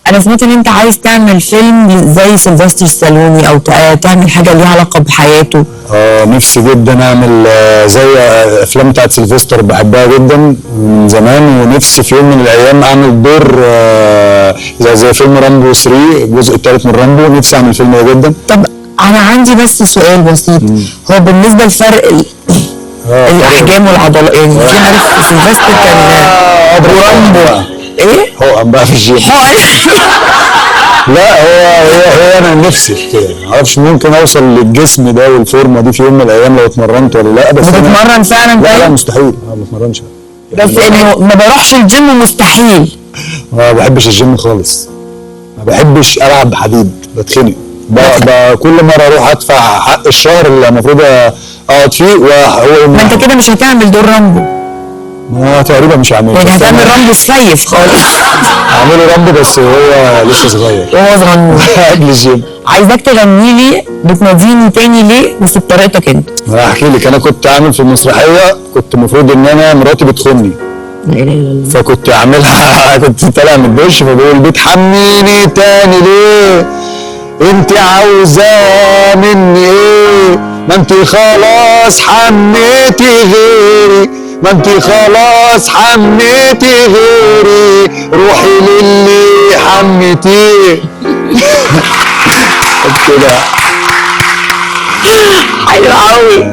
انا سمعت ان انت عايز تعمل فيلم زي سيلفستر ستالوني او تعمل حاجه ليها علاقه بحياته. نفسي جدا اعمل زي افلام بتاعت سيلفستر، بحبها جدا من زمان، ونفسي في يوم من الايام اعمل دور زي فيلم رامبو 3 الجزء الثالث من رامبو. نفسي اعمل فيلم ده جدا. طب انا عندي بس سؤال بسيط، هو بالنسبه لفرق الاحجام والعضلات، يعني في عارف سيلفستر كان رامبو ايه؟ هو بقى في الجيم. لا هو انا نفسي في كده، معرفش ممكن اوصل للجسم ده والفورمه دي في يوم من الايام لو اتمرنت ولا لا. بس بتتمرن فعلا؟ لا مستحيل، ما بتمرنش. بس انه ما بروحش الجيم مستحيل. ما بحبش الجيم خالص، ما بحبش العب حديد، بتخنق. كل مره اروح ادفع حق الشهر اللي المفروض اقعد فيه ما انت كده مش هتعمل دور رامبو. تقريبا مش هعمله، يعني هتعمل رامبو سيف خالص. هعمله رامبو بس هو لسه صغير وهو صغنون قبل الجيم. عايزاك تغني لي بتناديني تاني ليه بس بطريقتك انت. هحكي لك، انا كنت عامل في المسرحيه، كنت المفروض ان انا مراتي بتخوني، لا اله الا الله، فكنت عاملها كنت طالع من الدش فبقول بتحميني تاني ليه؟ انت عاوزة مني ايه؟ ما انت خلاص حميتي غيري، ما انت خلاص حميتي غيري، روحي للي حميتيه. كده حلو قوي.